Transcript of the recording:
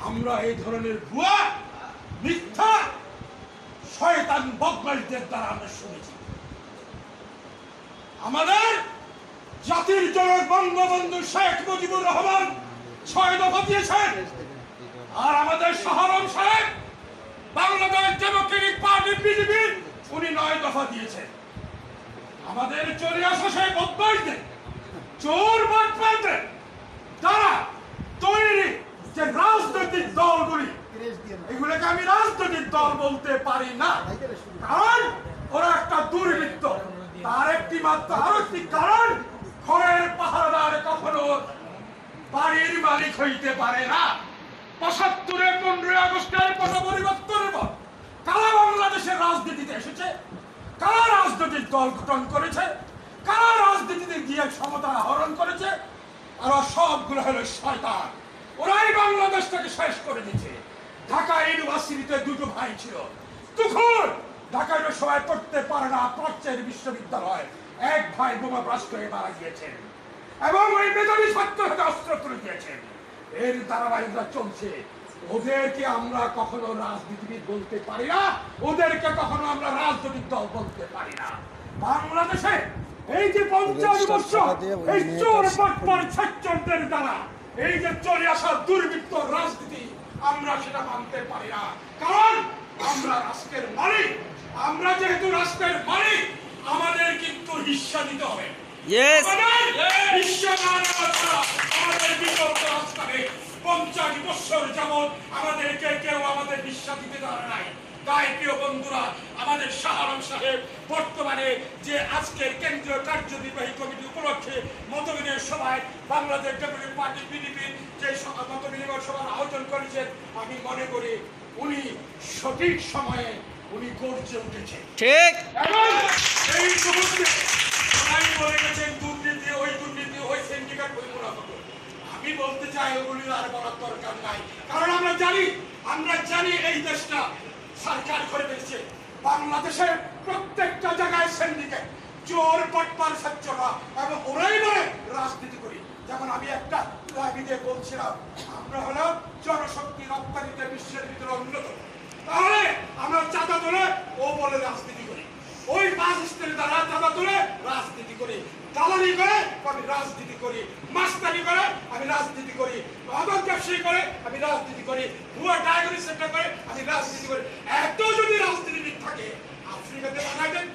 আমরা এই ধরনের ভুয়া মিথ্যা শয়তান বদমাইশদের দ্বারা আমরা শুনেছি। আমাদের জাতির জনক বঙ্গবন্ধু শেখ মুজিবুর রহমান 6 দফা দিয়েছেন, আর আমাদের শাহরম সাহেব বাংলাদেশ ডেমোক্রেটিক পার্টি বিজেপি উনি 9 দফা দিয়েছেন। আমাদের চলে আসা সেই বদমাইশদের, চোর বাটপারদের দ্বারা তৈরি যে রাজনৈতিক দলগুলি, এগুলোকে আমি রাজনৈতিক দল বলতে পারি না, কারণ ওরা একটা দুর্বৃত্ত। তার একটি মাত্র আরো একটি কারণ, ঘরের পাহারাদার কখনো বাড়ির মালিক হইতে পারে না। 75-এ 15ই আগস্টের পট পরিবর্তনের পর কারা বাংলাদেশের রাজনীতিতে এসেছে, কারা রাজনৈতিক দল গঠন করেছে, কারা রাজনীতিতে গিয়ে ক্ষমতা আহরণ করেছে, আর সবগুলো হলো শয়তান। ওরাই বাংলাদেশটাকে শেষ করে দিয়েছে। ঢাকা ইউনিভার্সিটিতে 2টো ভাই ছিল, তখন ঢাকা সবাই পড়তে পারে না, প্রাচ্যের বিশ্ববিদ্যালয় এক ভাই বোমা ব্লাস্ট হয়ে মারা গিয়েছেন, এবং ওই মেধাবী ছাত্র হাতে অস্ত্র তুলে দিয়েছেন। এর ধারাবাহিকতা চলছে। ওদেরকে আমরা কখনো রাজনীতিবিদ বলতে পারি না, ওদেরকে কখনো আমরা রাজনৈতিক দল বলতে পারি না। বাংলাদেশে এই যে 50 বছর এই চোর বাটপার ছাত্রদের দ্বারা এই যে চলে আসা দুর্বৃত্ত রাজনীতি, আমরা সেটা মানতে পারি না, কারণ আমরা রাষ্ট্রের মালিক। আমরা যেহেতু রাষ্ট্রের মালিক, আমাদের কিন্তু হিস্সা দিতে হবে। আমাদের বিকল্প রাস্তা নেই। 50 বছর যাবৎ আমাদেরকে কেউ আমাদের হিস্সা দিতে পারে নাই। তাই প্রিয় বন্ধুরা, আমাদের শাহরম সাহেব বর্তমানে যে আজকের কেন্দ্রীয় কার্যনির্বাহী কমিটি উপলক্ষে মতবিনিময় সভায় বাংলাদেশ ডেমোক্রেটিক পার্টি বিজেপি যে মতবিনিময় সভার আয়োজন করেছেন, আমি মনে করি উনি সঠিক সময়ে উনি গর্জে উঠেছে। ঠিক, এবং এই মুহূর্তে সবাই বলে গেছেন দুর্নীতি, ওই সিন্ডিকেট, ওই মুনাফা। আমি বলতে চাই ওগুলি আর বলার দরকার নাই, কারণ আমরা জানি এই দেশটা সরকার করে দিয়েছে। বাংলাদেশের প্রত্যেকটা জায়গায় সিন্ডিকেট, চোর বাটপার ছাত্ররা, এবং ওরাই বলে রাজনীতি করি। যেমন আমি একটা দাবিতে বলছিলাম, আমরা হলো জনশক্তি রপ্তানিতে বিশ্বের ভিতরে অন্যতম, তাহলে আমরা চাঁদা তুলে ও বলে রাজনীতি করি, ওই বাস স্ট্যান্ডের দ্বারা চাঁদা তুলে রাজনীতি করি, দালালি করে আমি রাজনীতি করি, মাস্তানি করে আমি রাজনীতি করি, মাদক ব্যবসায়ী করে আমি রাজনীতি করি, ভুয়া ডায়াগনোসিস সেন্টার করে আমি রাজনীতি করি। এত যদি রাজনীতিবিদ থাকে, আফ্রিকাতে বানাবেন।